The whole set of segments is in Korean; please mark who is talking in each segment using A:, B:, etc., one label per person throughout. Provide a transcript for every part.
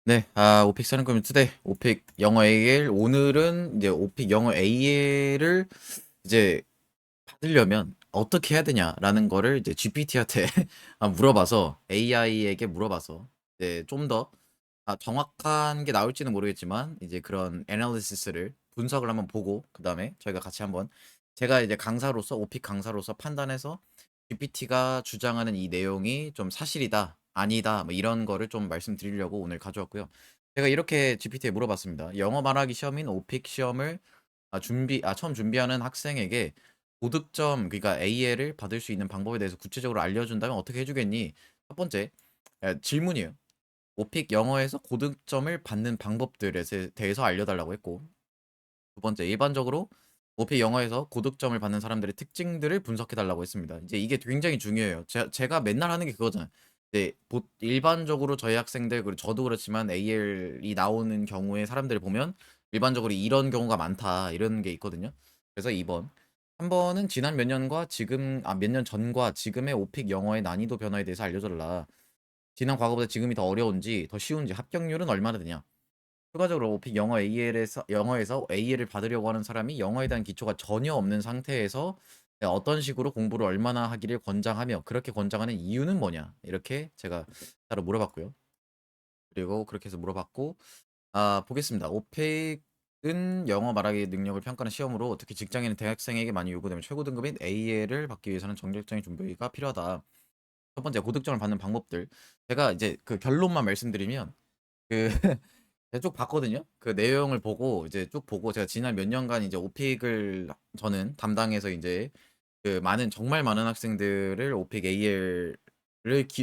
A: 네, 오픽 사는 커뮤니티 투데이, 오픽 영어 AL. 오늘은 이제 오픽 영어 AL을 이제 받으려면 어떻게 해야 되냐라는 거를 이제 GPT한테 물어봐서, AI에게 물어봐서, 이제 좀 더 정확한 게 나올지는 모르겠지만, 이제 그런 애널리시스를 분석을 한번 보고, 그 다음에 저희가 같이 한번, 제가 이제 강사로서, 오픽 강사로서 판단해서 GPT가 주장하는 이 내용이 좀 사실이다, 아니다, 뭐 이런 거를 좀 말씀드리려고 오늘 가져왔고요. 제가 이렇게 GPT에 물어봤습니다. 영어 말하기 시험인 오픽 시험을 처음 준비하는 학생에게 고득점, 그러니까 AL을 받을 수 있는 방법에 대해서 구체적으로 알려준다면 어떻게 해주겠니? 첫 번째, 질문이에요. 오픽 영어에서 고득점을 받는 방법들에 대해서 알려달라고 했고, 두 번째, 일반적으로 오픽 영어에서 고득점을 받는 사람들의 특징들을 분석해달라고 했습니다. 이제 이게 굉장히 중요해요. 제가 맨날 하는 게 그거잖아요. 이제 일반적으로 저희 학생들, 그리고 저도 그렇지만 AL이 나오는 경우에 사람들을 보면 일반적으로 이런 경우가 많다, 이런 게 있거든요. 그래서 2번. 한 번은 지난 몇 년과 몇 년 전과 지금의 오픽 영어의 난이도 변화에 대해서 알려줘라. 지난 과거보다 지금이 더 어려운지, 더 쉬운지, 합격률은 얼마나 되냐. 추가적으로 오픽 영어에서 AL을 받으려고 하는 사람이 영어에 대한 기초가 전혀 없는 상태에서 어떤 식으로 공부를 얼마나 하기를 권장하며 그렇게 권장하는 이유는 뭐냐, 이렇게 제가 따로 물어봤고요. 그리고 그렇게 해서 물어봤고, 보겠습니다. 오픽은 영어 말하기 능력을 평가하는 시험으로 특히 직장인 대학생에게 많이 요구되는 최고 등급인 AL을 받기 위해서는 정기적인 준비가 필요하다. 첫 번째, 고득점을 받는 방법들. 제가 이제 그 결론만 말씀드리면, 그 제가 쭉 봤거든요. 그 내용을 보고 이제 쭉 보고, 제가 지난 몇 년간 이제 오픽을 저는 담당해서 이제 그 정말 많은 학생들을 오픽 AL을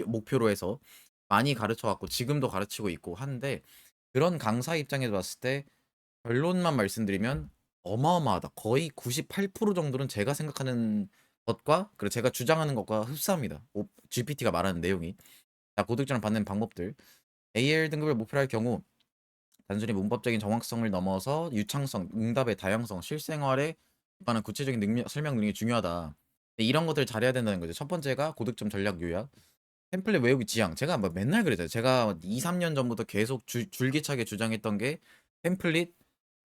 A: 목표로 해서 많이 가르쳐 왔고 지금도 가르치고 있고 하는데, 그런 강사 입장에서 봤을 때 결론만 말씀드리면 어마어마하다. 거의 98% 정도는 제가 생각하는 것과 그리고 제가 주장하는 것과 흡사합니다. GPT가 말하는 내용이. 고득점을 받는 방법들. AL 등급을 목표로 할 경우 단순히 문법적인 정확성을 넘어서 유창성, 응답의 다양성, 실생활에 관한 구체적인 설명 능력이 중요하다. 이런 것들 잘해야 된다는 거죠. 첫 번째가 고득점 전략 요약. 템플릿 외우기 지향. 제가 뭐 맨날 그랬잖아요. 제가 2, 3년 전부터 계속 줄기차게 주장했던 게 템플릿,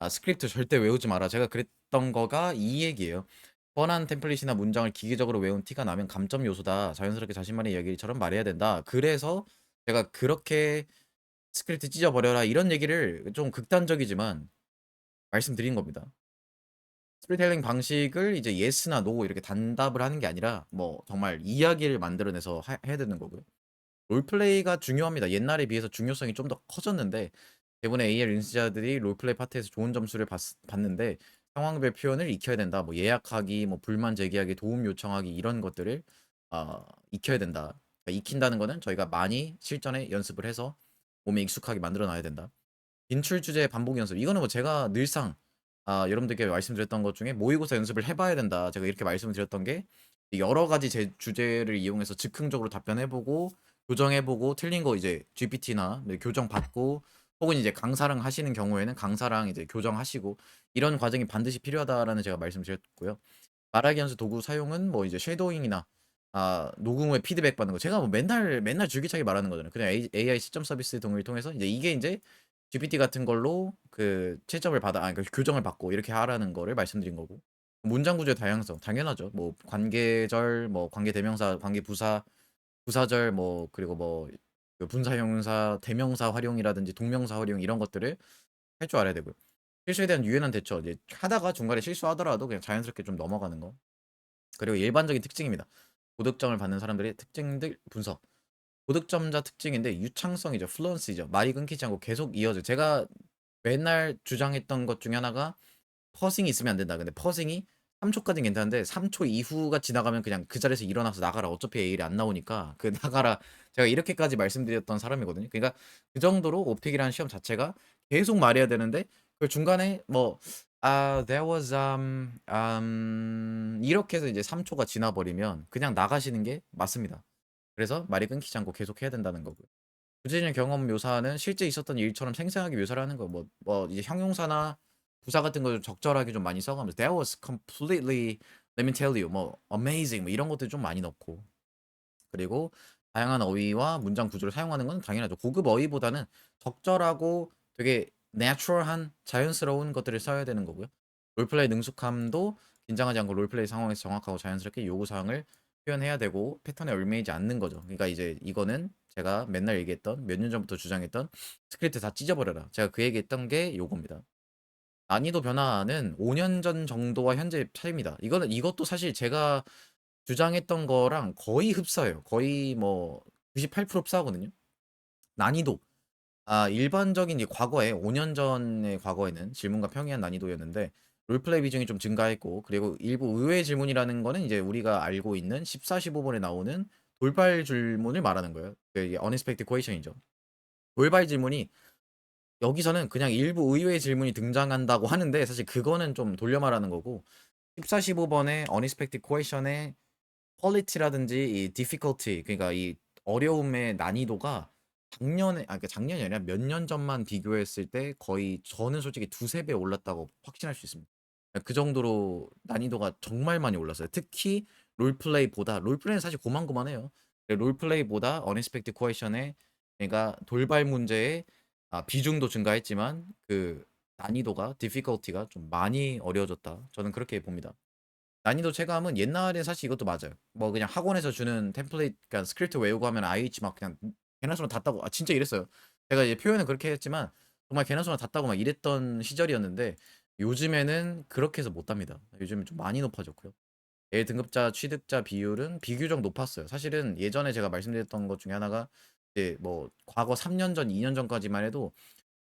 A: 스크립트 절대 외우지 마라. 제가 그랬던 거가 이 얘기예요. 뻔한 템플릿이나 문장을 기계적으로 외운 티가 나면 감점 요소다. 자연스럽게 자신만의 이야기처럼 말해야 된다. 그래서 제가 그렇게 스크립트 찢어버려라, 이런 얘기를 좀 극단적이지만 말씀드린 겁니다. 스토리텔링 방식을 이제 예스나 노 이렇게 단답을 하는 게 아니라 뭐 정말 이야기를 만들어내서 해야 되는 거고요. 롤플레이가 중요합니다. 옛날에 비해서 중요성이 좀 더 커졌는데, 대부분의 AL 인수자들이 롤플레이 파트에서 좋은 점수를 받는데 상황별 표현을 익혀야 된다. 뭐 예약하기, 뭐 불만 제기하기, 도움 요청하기, 이런 것들을 익혀야 된다. 그러니까 익힌다는 거는 저희가 많이 실전에 연습을 해서 몸에 익숙하게 만들어 놔야 된다. 인출 주제 반복 연습. 이거는 뭐 제가 늘상 여러분들께 말씀드렸던 것 중에 모의고사 연습을 해봐야 된다. 제가 이렇게 말씀을 드렸던 게, 여러 가지 제 주제를 이용해서 즉흥적으로 답변해보고 교정해보고 틀린 거 이제 GPT나 교정 받고, 혹은 이제 강사랑 하시는 경우에는 강사랑 이제 교정하시고, 이런 과정이 반드시 필요하다라는 제가 말씀드렸고요. 말하기 연습 도구 사용은 뭐 이제 쉐도잉이나 녹음 후에 피드백 받는 거, 제가 뭐 맨날 줄기차게 말하는 거잖아요. 그냥 AI 시점 서비스 등을 통해서 이게 이제 GPT 같은 걸로 그 채점을 그 교정을 받고 이렇게 하라는 거를 말씀드린 거고. 문장 구조의 다양성 당연하죠. 뭐 관계절, 뭐 관계대명사, 관계부사, 부사절, 뭐 그리고 뭐그 분사형용사, 대명사 활용이라든지 동명사 활용, 이런 것들을 할 줄 알아야 되고요. 실수에 대한 유연한 대처. 이제 하다가 중간에 실수하더라도 그냥 자연스럽게 좀 넘어가는 거. 그리고 일반적인 특징입니다. 고득점을 받는 사람들의 특징들 분석. 고득점자 특징인데 유창성이죠. 플루언시죠. 말이 끊기지 않고 계속 이어져. 제가 맨날 주장했던 것 중에 하나가 퍼싱이 있으면 안 된다. 근데 퍼싱이 3초까지는 괜찮은데 3초 이후가 지나가면 그냥 그 자리에서 일어나서 나가라. 어차피 에일이 안 나오니까 그 나가라. 제가 이렇게까지 말씀드렸던 사람이거든요. 그러니까 그 정도로 오픽이라는 시험 자체가 계속 말해야 되는데, 그 중간에 뭐 there was 이렇게 해서 이제 3초가 지나버리면 그냥 나가시는 게 맞습니다. 그래서 말이 끊기지 않고 계속 해야 된다는 거고요. 구체적인 경험 묘사는 실제 있었던 일처럼 생생하게 묘사를 하는 거. 이제 형용사나 부사 같은 걸 적절하게 좀 많이 써가면서 that was completely, let me tell you, 뭐 amazing, 뭐 이런 것들 좀 많이 넣고. 그리고 다양한 어휘와 문장 구조를 사용하는 건 당연하죠. 고급 어휘보다는 적절하고 되게 내추럴한 자연스러운 것들을 써야 되는 거고요. 롤플레이 능숙함도 긴장하지 않고 롤플레이 상황에서 정확하고 자연스럽게 요구 사항을 표현해야 되고 패턴에 얽매이지 않는 거죠. 그러니까 이제 이거는 제가 맨날 얘기했던 몇 년 전부터 주장했던 스크립트 다 찢어버려라. 제가 그 얘기했던 게 요겁니다. 난이도 변화는 5년 전 정도와 현재 차이입니다. 이것도 사실 제가 주장했던 거랑 거의 흡사해요. 거의 뭐 98% 흡사하거든요. 난이도. 일반적인 이 과거에 5년 전의 과거에는 질문과 평이한 난이도였는데 롤플레이 비중이 좀 증가했고 그리고 일부 의외의 질문이라는 거는 이제 우리가 알고 있는 14, 15번에 나오는 돌발 질문을 말하는 거예요. 이게 unexpected question이죠. 돌발 질문이 여기서는 그냥 일부 의외의 질문이 등장한다고 하는데 사실 그거는 좀 돌려 말하는 거고 14, 15번의 unexpected question의 quality라든지 이 difficulty 그러니까 이 어려움의 난이도가 그러니까 작년이 아니라 몇 년 전만 비교했을 때 거의 저는 솔직히 두세 배 올랐다고 확신할 수 있습니다. 그 정도로 난이도가 정말 많이 올랐어요. 특히 롤플레이는 사실 고만고만해요. 롤플레이보다 unexpected question의 그러니까 돌발 문제의 비중도 증가했지만 그 난이도가 difficulty가 좀 많이 어려워졌다. 저는 그렇게 봅니다. 난이도 체감은 옛날에 사실 이것도 맞아요. 뭐 그냥 학원에서 주는 템플릿 그러니까 스크립트 외우고 하면 IH 막 그냥 개나 소나 다 따고 진짜 이랬어요. 제가 이제 표현은 그렇게 했지만 정말 개나 소나 다 따고 막 이랬던 시절이었는데 요즘에는 그렇게 해서 못 땁니다. 요즘은 좀 많이 높아졌고요. A 등급자 취득자 비율은 비교적 높았어요. 사실은 예전에 제가 말씀드렸던 것 중에 하나가 이제 뭐 과거 3년 전, 2년 전까지만 해도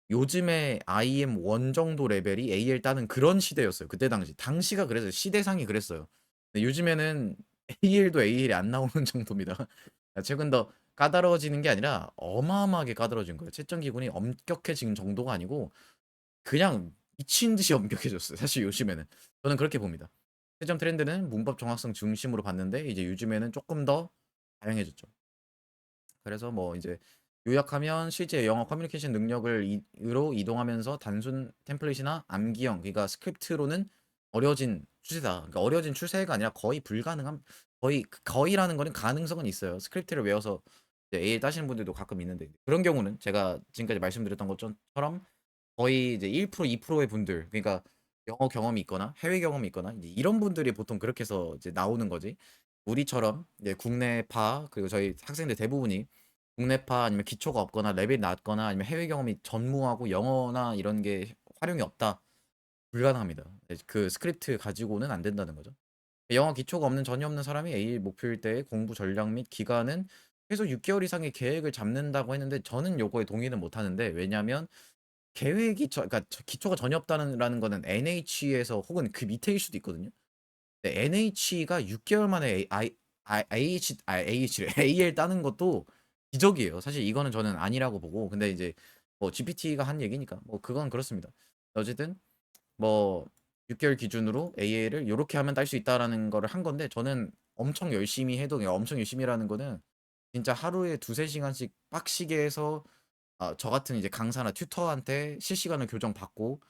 A: 요즘에 IM1 정도 레벨이 AL 따는 그런 시대였어요. 그때 당시가 그랬어요. 시대상이 그랬어요. 근데 요즘에는 AL도 AL이 안 나오는 정도입니다. 최근 더 까다로워지는 게 아니라 어마어마하게 까다로워진 거예요. 채점 기준이 엄격해진 정도가 아니고 그냥 미친 듯이 엄격해졌어요. 사실 요즘에는. 저는 그렇게 봅니다. 채점 트렌드는 문법 정확성 중심으로 봤는데 이제 요즘에는 조금 더 다양해졌죠. 그래서 뭐 이제 요약하면 실제 영어 커뮤니케이션 능력을 으로 이동하면서 단순 템플릿이나 암기형 그러니까 스크립트로는 어려워진 추세다. 그러니까 어려워진 추세가 아니라 거의 불가능함 거의라는 거는 가능성은 있어요. 스크립트를 외워서 이제 A 따시는 분들도 가끔 있는데 그런 경우는 제가 지금까지 말씀드렸던 것처럼 거의 이제 1%, 2%의 분들 그러니까 영어 경험이 있거나 해외 경험이 있거나 이제 이런 분들이 보통 그렇게 해서 이제 나오는 거지. 우리처럼 이제 국내파 그리고 저희 학생들 대부분이 국내파 아니면 기초가 없거나 레벨이 낮거나 아니면 해외 경험이 전무하고 영어나 이런 게 활용이 없다. 불가능합니다. 그 스크립트 가지고는 안 된다는 거죠. 영어 기초가 없는 전혀 없는 사람이 A 목표일 때의 공부 전략 및 기간은 최소 6개월 이상의 계획을 잡는다고 했는데 저는 요거에 동의는 못 하는데 왜냐하면 그러니까 기초가 전혀 없다는 라는 거는 NH에서 혹은 그 밑에일 수도 있거든요. 근데 NH가 6개월 만에 AH래 AL 따는 것도 기적이에요. 사실 이거는 저는 아니라고 보고 근데 이제 뭐 GPT가 한 얘기니까 뭐 그건 그렇습니다. 어쨌든 뭐 6개월 기준으로 AL을 요렇게 하면 딸 수 있다라는 거를 한 건데 저는 엄청 열심히 해도 그냥 엄청 열심히라는 거는 진짜 하루에 두세 시간씩 빡시게 해서 저 같은 이제 강사나 튜터한테 실시간으로 교정 받고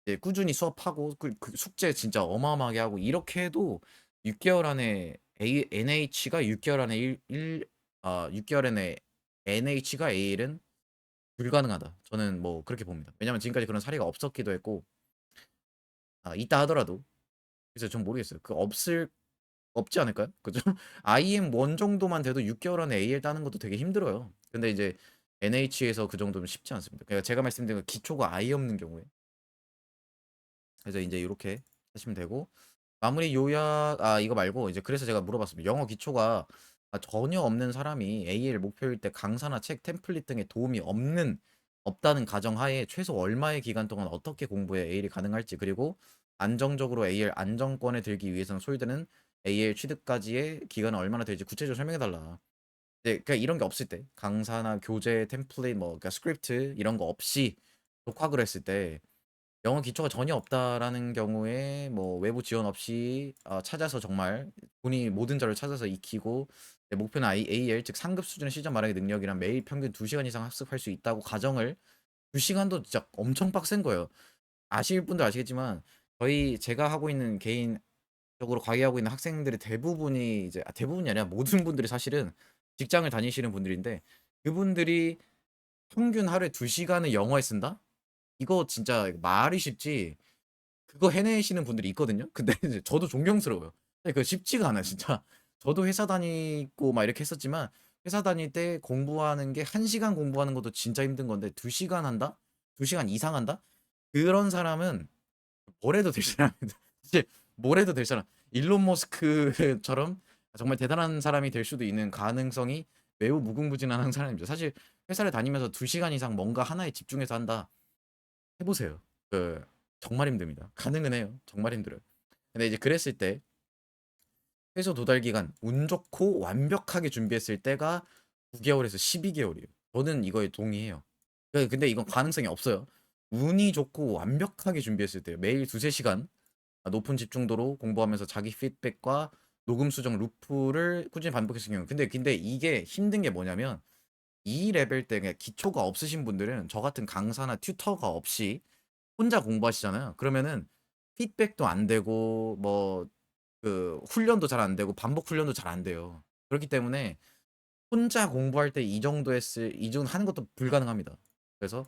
A: 이제 꾸준히 수업하고 그 숙제 진짜 어마어마하게 하고 이렇게 해도 6개월 안에 NH가 6개월 안에 6개월 안에 NH가 AL은 불가능하다. 저는 뭐 그렇게 봅니다. 왜냐면 지금까지 그런 사례가 없었기도 했고 있다 하더라도 그래서 전 모르겠어요. 없지 않을까요? 그죠? IM1 정도만 돼도 6개월 안에 AL 따는 것도 되게 힘들어요. 근데 이제 NH에서 그 정도면 쉽지 않습니다. 그러니까 제가 말씀드린 건 기초가 아예 없는 경우에 그래서 이제 이렇게 하시면 되고 마무리 요약 이거 말고 이제 그래서 제가 물어봤습니다. 영어 기초가 전혀 없는 사람이 AL 목표일 때 강사나 책 템플릿 등의 도움이 없다는 가정하에 최소 얼마의 기간 동안 어떻게 공부해 AL이 가능할지 그리고 안정적으로 AL 안정권에 들기 위해서는 소요되는 AL 취득까지의 기간은 얼마나 될지 구체적으로 설명해 달라. 네, 그러니까 이런 게 없을 때 강사나 교재 템플릿 뭐 그러니까 스크립트 이런 거 없이 독학을 했을 때 영어 기초가 전혀 없다라는 경우에 뭐 외부 지원 없이 찾아서 정말 본인이 모든 자료를 찾아서 익히고 내 목표는 AL 즉 상급 수준의 시점 말하기 능력이란 매일 평균 2시간 이상 학습할 수 있다고 가정을 2시간도 진짜 엄청 빡센 거예요. 아실 분들 아시겠지만 제가 하고 있는 개인적으로 과외하고 있는 학생들의 대부분이 이제 대부분이 아니라 모든 분들이 사실은 직장을 다니시는 분들인데 그분들이 평균 하루에 2시간을 영어에 쓴다? 이거 진짜 말이 쉽지 그거 해내시는 분들이 있거든요. 근데 이제 저도 존경스러워요. 근데 그거 쉽지가 않아요, 진짜. 저도 회사 다니고 막 이렇게 했었지만 회사 다닐 때 공부하는 게 1시간 공부하는 것도 진짜 힘든 건데 2시간 한다? 2시간 이상 한다? 그런 사람은 뭘 해도 될 사람입니다. 사실 뭘 해도 될 사람. 일론 머스크처럼 정말 대단한 사람이 될 수도 있는 가능성이 매우 무궁무진한 사람입니다. 사실 회사를 다니면서 2시간 이상 뭔가 하나에 집중해서 한다. 해 보세요. 그 정말 힘듭니다. 가능은 해요. 정말 힘들어요. 근데 이제 그랬을 때 최소 도달 기간 운 좋고 완벽하게 준비했을 때가 9개월에서 12개월이에요. 저는 이거에 동의해요. 근데 이건 가능성이 없어요. 운이 좋고 완벽하게 준비했을 때요. 매일 2-3시간 높은 집중도로 공부하면서 자기 피드백과 녹음 수정 루프를 꾸준히 반복했을 경우. 근데 이게 힘든 게 뭐냐면 이 레벨 때 그냥 기초가 없으신 분들은 저 같은 강사나 튜터가 없이 혼자 공부하시잖아요. 그러면은 피드백도 안 되고 뭐 그 훈련도 잘 안 되고 반복 훈련도 잘 안 돼요. 그렇기 때문에 혼자 공부할 때 이 정도 하는 것도 불가능합니다. 그래서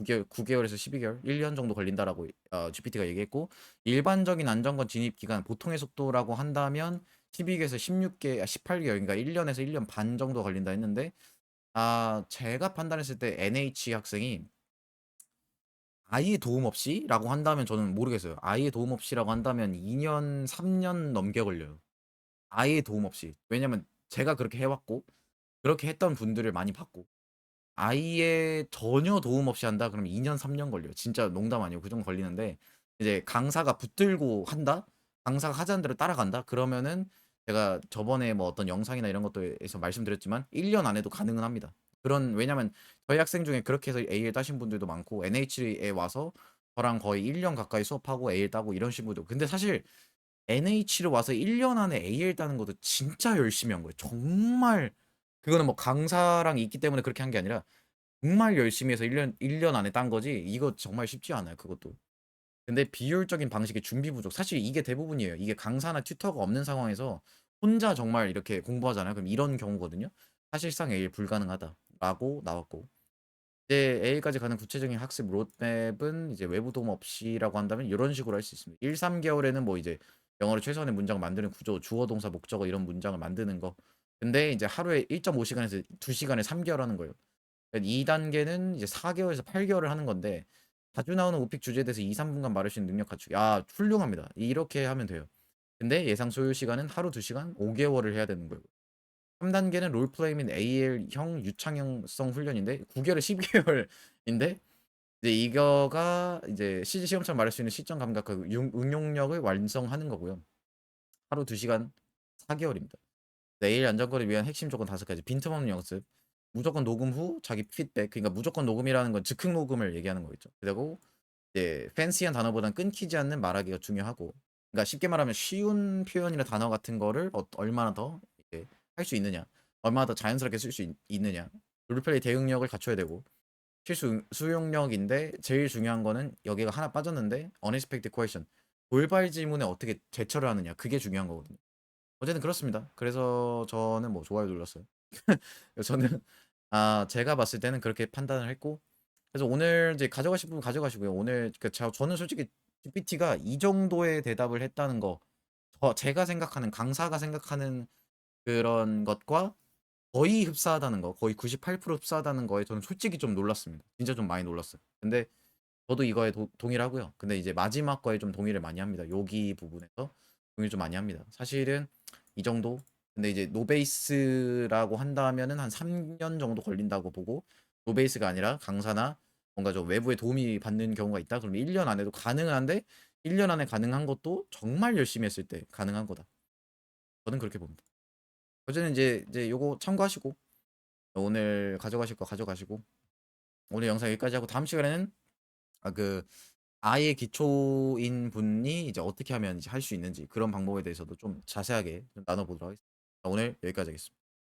A: 9개월에서 12개월, 1년 정도 걸린다라고 GPT가 얘기했고 일반적인 안정권 진입 기간 보통의 속도라고 한다면 12개에서 18개월 그러니까 1년에서 1년 반 정도 걸린다 했는데 제가 판단했을 때 NH 학생이 아예 도움 없이라고 한다면 저는 모르겠어요. 아예 도움 없이라고 한다면 2년, 3년 넘게 걸려요. 아예 도움 없이. 왜냐면 제가 그렇게 해왔고, 그렇게 했던 분들을 많이 봤고, 아예 전혀 도움 없이 한다? 그러면 2년, 3년 걸려요. 진짜 농담 아니고 그 정도 걸리는데, 이제 강사가 붙들고 한다? 강사가 하자는 대로 따라간다? 그러면은 제가 저번에 뭐 어떤 영상이나 이런 것도에서 말씀드렸지만, 1년 안에도 가능은 합니다. 왜냐면 저희 학생 중에 그렇게 해서 A를 따신 분들도 많고, NH에 와서 저랑 거의 1년 가까이 수업하고 A를 따고 이런 식으로. 근데 사실 NH로 와서 1년 안에 AL 따는 것도 진짜 열심히 한 거예요. 정말 그거는 뭐 강사랑 있기 때문에 그렇게 한 게 아니라 정말 열심히 해서 1년 안에 딴 거지 이거 정말 쉽지 않아요, 그것도. 근데 비효율적인 방식의 준비 부족. 사실 이게 대부분이에요. 이게 강사나 튜터가 없는 상황에서 혼자 정말 이렇게 공부하잖아요. 그럼 이런 경우거든요. 사실상 AL 불가능하다라고 나왔고. 이제 A까지 가는 구체적인 학습 로드맵은 이제 외부 도움 없이라고 한다면 이런 식으로 할 수 있습니다. 1-3개월에는 뭐 이제 영어로 최소한의 문장을 만드는 구조, 주어, 동사, 목적어 이런 문장을 만드는 거. 근데 이제 하루에 1.5시간에서 2시간에 3개월 하는 거예요. 2단계는 이제 4개월에서 8개월을 하는 건데 자주 나오는 오픽 주제에 대해서 2-3분간 말할 수 있는 능력 갖추기. 훌륭합니다. 이렇게 하면 돼요. 근데 예상 소요 시간은 하루 2시간, 5개월을 해야 되는 거예요. 3단계는 롤플레이 및 AL형 유창형성 훈련인데 9개월에 10개월인데 이제 이거가 이제 실제 시험처럼 말할 수 있는 시점 감각과 응용력을 완성하는 거고요. 하루 2시간 4개월입니다. 내일 안전거를 위한 핵심 조건 5가지. 빈틈없는 연습. 무조건 녹음 후 자기 피드백. 그러니까 무조건 녹음이라는 건 즉흥 녹음을 얘기하는 거겠죠. 그리고 이제 팬시한 단어보단 끊기지 않는 말하기가 중요하고. 그러니까 쉽게 말하면 쉬운 표현이나 단어 같은 거를 얼마나 더 할 수 있느냐. 얼마나 더 자연스럽게 쓸 수 있느냐. 롤플레이 대응력을 갖춰야 되고. 실수 수용력인데 제일 중요한 거는 여기가 하나 빠졌는데 unexpected question. 돌발 질문에 어떻게 대처를 하느냐. 그게 중요한 거거든요. 어쨌든 그렇습니다. 그래서 저는 뭐 좋아요 눌렀어요. 저는 제가 봤을 때는 그렇게 판단을 했고 그래서 오늘 이제 가져가실 분은 가져가시고요. 오늘 저는 솔직히 GPT가 이 정도의 대답을 했다는 거 제가 생각하는 강사가 생각하는 그런 것과 거의 흡사하다는 거, 거의 98% 흡사하다는 거에 저는 솔직히 좀 놀랐습니다. 진짜 좀 많이 놀랐어요. 근데 저도 이거에 동의를 하고요. 근데 이제 마지막 거에 좀 동의를 많이 합니다. 여기 부분에서 동의를 좀 많이 합니다. 사실은 이 정도. 근데 이제 노베이스라고 한다면은 한 3년 정도 걸린다고 보고 노베이스가 아니라 강사나 뭔가 좀 외부의 도움이 받는 경우가 있다. 그러면 1년 안에도 가능한데 1년 안에 가능한 것도 정말 열심히 했을 때 가능한 거다. 저는 그렇게 봅니다. 어쨌든 이제 요거 참고하시고 오늘 가져가실 거 가져가시고 오늘 영상 여기까지 하고 다음 시간에는 그 아예 기초인 분이 이제 어떻게 하면 이제 할 수 있는지 그런 방법에 대해서도 좀 자세하게 좀 나눠보도록 하겠습니다. 오늘 여기까지 하겠습니다.